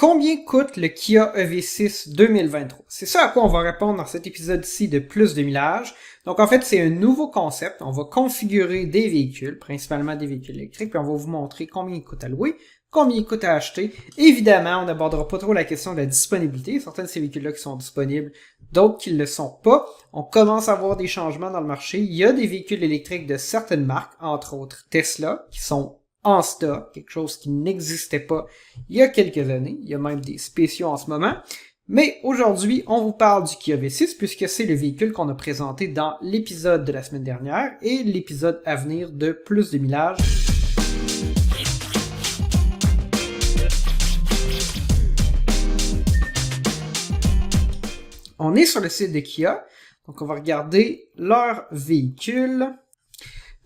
Combien coûte le Kia EV6 2023? C'est ça à quoi on va répondre dans cet épisode-ci de Plus de millage. Donc en fait, c'est un nouveau concept. On va configurer des véhicules, principalement des véhicules électriques, puis on va vous montrer combien ils coûtent à louer, combien ils coûtent à acheter. Évidemment, on n'abordera pas trop la question de la disponibilité. Certains de ces véhicules-là qui sont disponibles, d'autres qui ne le sont pas. On commence à voir des changements dans le marché. Il y a des véhicules électriques de certaines marques, entre autres Tesla, qui sont en stock, quelque chose qui n'existait pas il y a quelques années. Il y a même des spéciaux en ce moment. Mais aujourd'hui, on vous parle du Kia V6 puisque c'est le véhicule qu'on a présenté dans l'épisode de la semaine dernière et l'épisode à venir de Plus de millage. On est sur le site de Kia, donc on va regarder leur véhicule.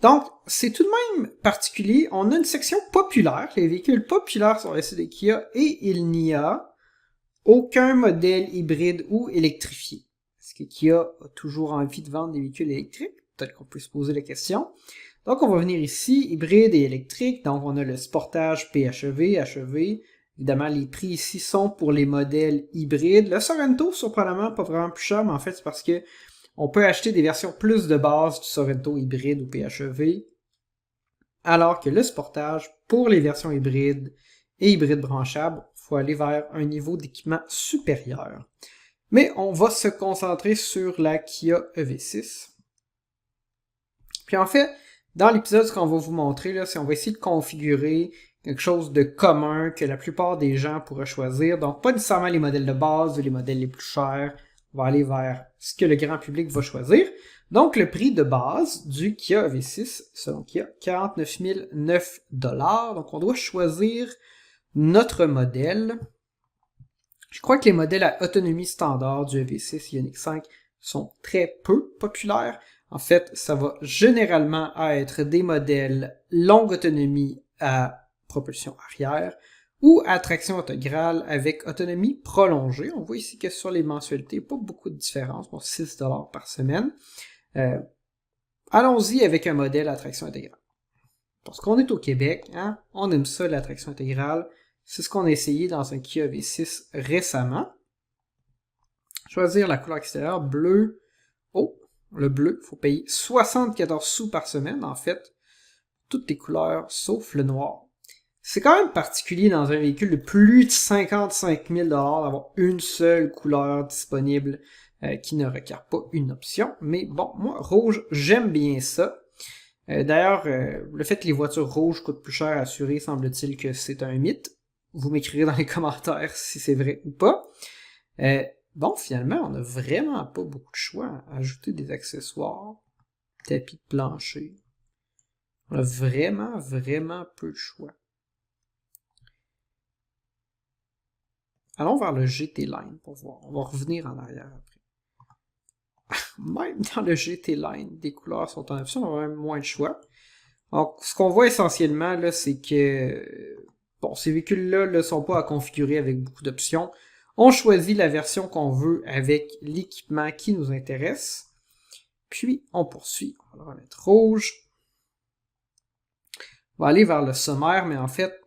Donc, c'est tout de même particulier. On a une section populaire, les véhicules populaires sur le site de Kia, et il n'y a aucun modèle hybride ou électrifié. Est-ce que Kia a toujours envie de vendre des véhicules électriques? Peut-être qu'on peut se poser la question. Donc, on va venir ici, hybride et électrique. Donc, on a le Sportage PHEV, HEV. Évidemment, les prix ici sont pour les modèles hybrides. Le Sorento, surprenamment, pas vraiment plus cher, mais en fait, c'est parce que on peut acheter des versions plus de base du Sorento hybride ou PHEV, alors que le Sportage, pour les versions hybrides et hybrides branchables, il faut aller vers un niveau d'équipement supérieur. Mais on va se concentrer sur la Kia EV6. Puis en fait, dans l'épisode, ce qu'on va vous montrer, là, c'est qu'on va essayer de configurer quelque chose de commun que la plupart des gens pourraient choisir. Donc, pas nécessairement les modèles de base ou les modèles les plus chers. On va aller vers ce que le grand public va choisir. Donc, le prix de base du Kia EV6, selon Kia, 49 009 $. Donc, on doit choisir notre modèle. Je crois que les modèles à autonomie standard du EV6 Ioniq 5 sont très peu populaires. En fait, ça va généralement être des modèles longue autonomie à propulsion arrière ou à traction intégrale avec autonomie prolongée. On voit ici que sur les mensualités, pas beaucoup de différence, bon, 6 $ par semaine. Allons-y avec un modèle à traction intégrale. Parce qu'on est au Québec, hein, on aime ça, la traction intégrale. C'est ce qu'on a essayé dans un Kia V6 récemment. Choisir la couleur extérieure, bleu. Oh, le bleu, il faut payer 74 sous par semaine, en fait. Toutes les couleurs, sauf le noir. C'est quand même particulier dans un véhicule de plus de 55 000 $ d'avoir une seule couleur disponible qui ne requiert pas une option. Mais bon, moi, rouge, j'aime bien ça. D'ailleurs, le fait que les voitures rouges coûtent plus cher à assurer, semble-t-il que c'est un mythe. Vous m'écrirez dans les commentaires si c'est vrai ou pas. Bon, finalement, on n'a vraiment pas beaucoup de choix à ajouter des accessoires, tapis de plancher. On a vraiment peu de choix. Allons vers le GT Line pour voir. On va revenir en arrière après. Même dans le GT Line, des couleurs sont en option, on a même moins de choix. Donc, ce qu'on voit essentiellement, là, c'est que bon, ces véhicules-là ne sont pas à configurer avec beaucoup d'options. On choisit la version qu'on veut avec l'équipement qui nous intéresse. Puis, on poursuit. On va le remettre rouge. On va aller vers le sommaire, mais en fait,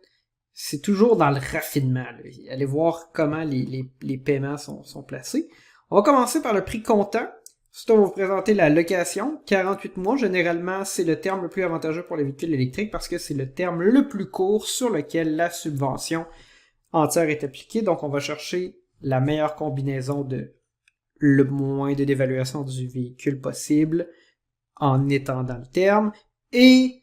c'est toujours dans le raffinement. Là. Allez voir comment les paiements sont placés. On va commencer par le prix comptant. Ensuite, on va vous présenter la location. 48 mois, généralement, c'est le terme le plus avantageux pour les véhicules électriques parce que c'est le terme le plus court sur lequel la subvention entière est appliquée. Donc, on va chercher la meilleure combinaison de le moins de dévaluation du véhicule possible en étendant le terme. Et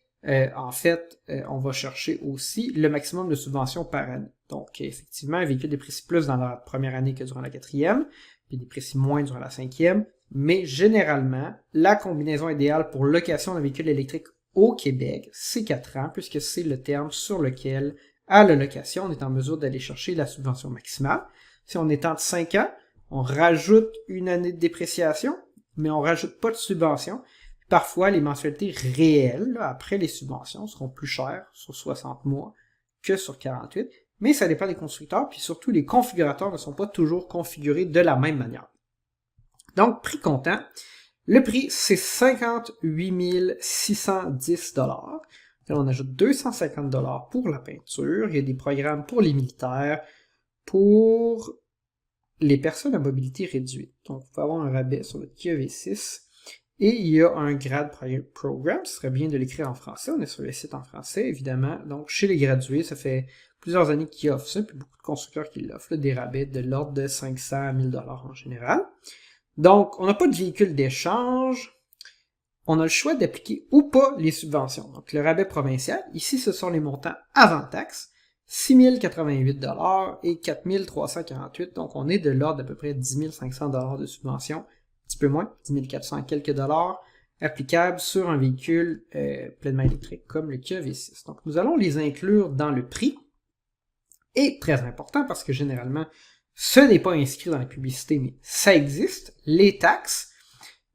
en fait, on va chercher aussi le maximum de subventions par année. Donc, effectivement, un véhicule déprécie plus dans la première année que durant la quatrième, puis déprécie moins durant la cinquième. Mais généralement, la combinaison idéale pour location d'un véhicule électrique au Québec, c'est 4 ans, puisque c'est le terme sur lequel, à la location, on est en mesure d'aller chercher la subvention maximale. Si on étend de 5 ans, on rajoute une année de dépréciation, mais on rajoute pas de subvention. Parfois, les mensualités réelles, là, après les subventions, seront plus chères sur 60 mois que sur 48, mais ça dépend des constructeurs, puis surtout, les configurateurs ne sont pas toujours configurés de la même manière. Donc, prix comptant, le prix, c'est 58 610 $. Là, on ajoute 250 $ pour la peinture, il y a des programmes pour les militaires, pour les personnes à mobilité réduite. Donc, vous pouvez avoir un rabais sur votre Kia V6. Et il y a un grade programme, ce serait bien de l'écrire en français, on est sur le site en français, évidemment. Donc, chez les gradués, ça fait plusieurs années qu'ils offrent ça, puis beaucoup de constructeurs qui l'offrent, des rabais de l'ordre de 500 à 1000 $ en général. Donc, on n'a pas de véhicule d'échange, on a le choix d'appliquer ou pas les subventions. Donc, le rabais provincial, ici, ce sont les montants avant taxe, 6 088 $ et 4 348 $, donc on est de l'ordre d'à peu près 10 500 $ de subvention, un petit peu moins, 10 400 quelques dollars, applicables sur un véhicule pleinement électrique comme le Kia V6. Donc nous allons les inclure dans le prix, et très important parce que généralement, ce n'est pas inscrit dans la publicité, mais ça existe, les taxes.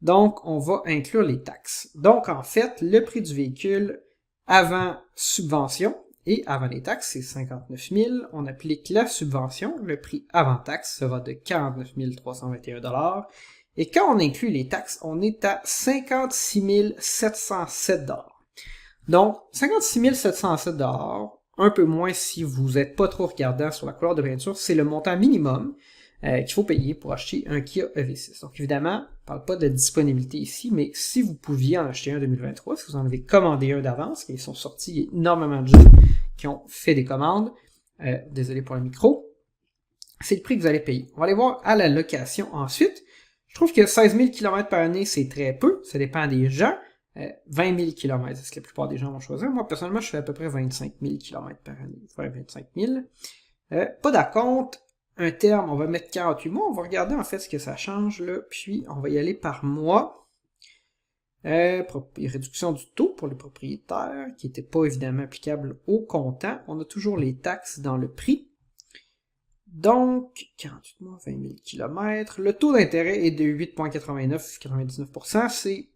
Donc on va inclure les taxes. Donc en fait, le prix du véhicule avant subvention, et avant les taxes, c'est 59 000. On applique la subvention. Le prix avant taxe sera de 49 321 $. Et quand on inclut les taxes, on est à 56 707 $. Donc, 56 707 $, un peu moins si vous n'êtes pas trop regardant sur la couleur de peinture, c'est le montant minimum qu'il faut payer pour acheter un Kia EV6. Donc évidemment, on ne parle pas de disponibilité ici, mais si vous pouviez en acheter un en 2023, si vous en avez commandé un d'avance, ils sont sortis, il y a énormément de gens qui ont fait des commandes, désolé pour le micro, c'est le prix que vous allez payer. On va aller voir à la location ensuite. Je trouve que 16 000 km par année, c'est très peu, ça dépend des gens. 20 000 km, c'est ce que la plupart des gens vont choisir. Moi, personnellement, je fais à peu près 25 000 km par année. Faire 25 000. Pas d'acompte, un terme, on va mettre 48 mois. On va regarder en fait ce que ça change, là. Puis, on va y aller par mois. Réduction du taux pour les propriétaires, qui n'était pas évidemment applicable au comptant. On a toujours les taxes dans le prix. Donc, 48 mois, 20 000 km. Le taux d'intérêt est de 8,99-99%. C'est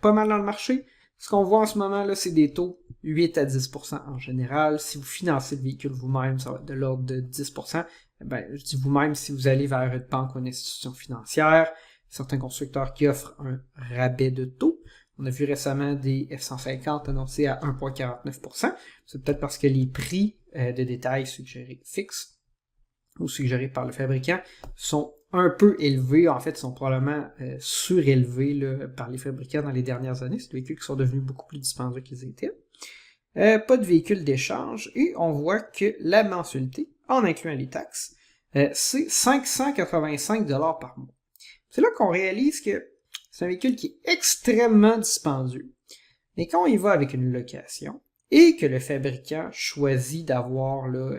pas mal dans le marché. Ce qu'on voit en ce moment, là, c'est des taux 8 à 10% en général. Si vous financez le véhicule vous-même, ça va être de l'ordre de 10%. Ben, je dis vous-même si vous allez vers une banque ou une institution financière. Certains constructeurs qui offrent un rabais de taux. On a vu récemment des F-150 annoncés à 1,49%. C'est peut-être parce que les prix de détail suggérés fixes ou suggérés par le fabricant sont un peu élevés, en fait, sont probablement surélevés là, par les fabricants dans les dernières années. C'est des véhicules qui sont devenus beaucoup plus dispendieux qu'ils étaient. Pas de véhicule d'échange, et on voit que la mensualité, en incluant les taxes, c'est 585 $ par mois. C'est là qu'on réalise que c'est un véhicule qui est extrêmement dispendieux. Mais quand on y va avec une location, et que le fabricant choisit d'avoir là,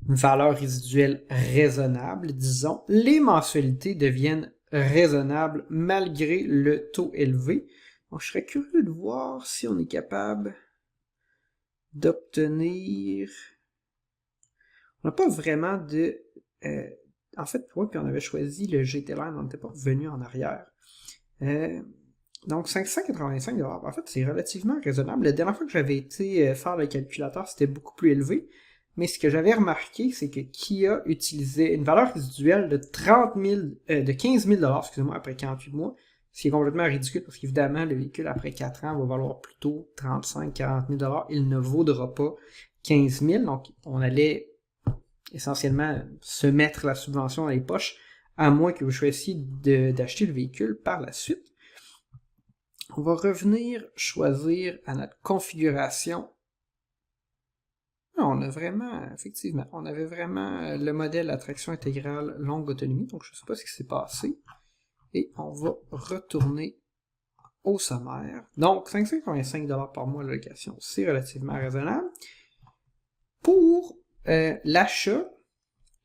une valeur résiduelle raisonnable, disons, les mensualités deviennent raisonnables malgré le taux élevé. Donc, je serais curieux de voir si on est capable d'obtenir... On n'a pas vraiment de... En fait, oui, puis on avait choisi le GT Line, on n'était pas revenu en arrière. Donc, 585 $. En fait, c'est relativement raisonnable. La dernière fois que j'avais été faire le calculateur, c'était beaucoup plus élevé. Mais ce que j'avais remarqué, c'est que Kia utilisait une valeur résiduelle de 15 000 $, excusez-moi, après 48 mois, ce qui est complètement ridicule parce qu'évidemment, le véhicule après 4 ans va valoir plutôt 35 000 $, 40 000 $. Il ne vaudra pas 15 000 $. Donc, on allait essentiellement se mettre la subvention dans les poches, à moins que vous choisissiez d'acheter le véhicule par la suite. On va revenir choisir à notre configuration. On a vraiment, effectivement, on avait vraiment le modèle à traction intégrale longue autonomie, donc je ne sais pas ce qui s'est passé. Et on va retourner au sommaire. Donc, 585 $ par mois de location, c'est relativement raisonnable. Pour l'achat,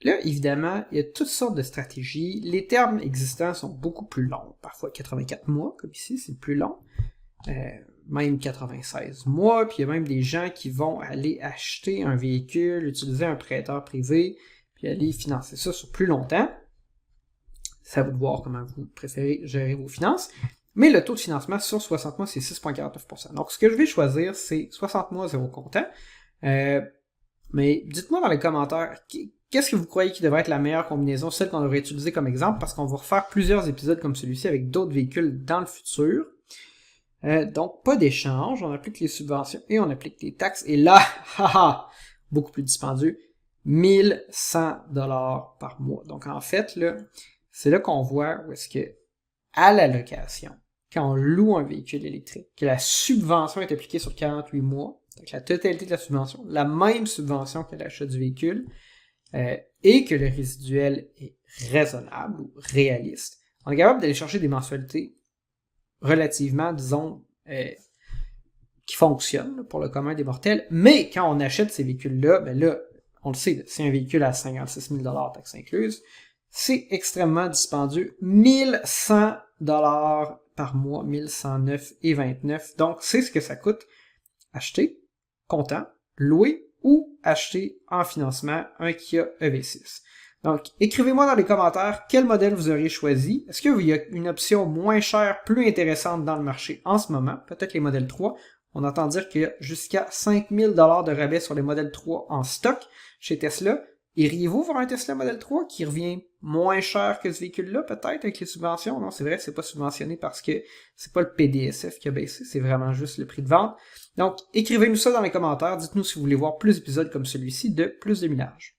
là, évidemment, il y a toutes sortes de stratégies. Les termes existants sont beaucoup plus longs, parfois 84 mois, comme ici, c'est plus long. Même 96 mois, puis il y a même des gens qui vont aller acheter un véhicule, utiliser un prêteur privé, puis aller financer ça sur plus longtemps. C'est à vous de voir comment vous préférez gérer vos finances. Mais le taux de financement sur 60 mois, c'est 6,49%. Donc, ce que je vais choisir, c'est 60 mois, 0 comptant. Mais dites-moi dans les commentaires, qu'est-ce que vous croyez qui devrait être la meilleure combinaison, celle qu'on devrait utiliser comme exemple, parce qu'on va refaire plusieurs épisodes comme celui-ci avec d'autres véhicules dans le futur. Donc, pas d'échange, on applique les subventions et on applique les taxes. Et là, haha, beaucoup plus dispendieux. 1100$ par mois. Donc, en fait, là, c'est là qu'on voit où est-ce que, à la location, quand on loue un véhicule électrique, que la subvention est appliquée sur 48 mois, donc la totalité de la subvention, la même subvention que l'achat du véhicule, et que le résiduel est raisonnable ou réaliste, on est capable d'aller chercher des mensualités relativement, disons, qui fonctionnent pour le commun des mortels, mais quand on achète ces véhicules-là, ben là, on le sait, c'est un véhicule à 56 000 $ taxes incluses, c'est extrêmement dispendieux, 1100$ par mois, 1109,29. Donc, c'est ce que ça coûte acheter, comptant, louer ou acheter en financement un Kia EV6. Donc, écrivez-moi dans les commentaires quel modèle vous auriez choisi. Est-ce qu'il y a une option moins chère, plus intéressante dans le marché en ce moment? Peut-être les modèles 3. On entend dire qu'il y a jusqu'à 5000$ de rabais sur les modèles 3 en stock chez Tesla. Iriez-vous voir un Tesla Model 3 qui revient moins cher que ce véhicule-là, peut-être, avec les subventions? Non, c'est vrai, c'est pas subventionné parce que c'est pas le PDSF qui a baissé, c'est vraiment juste le prix de vente. Donc, écrivez-nous ça dans les commentaires, dites-nous si vous voulez voir plus d'épisodes comme celui-ci de Plus de Millage.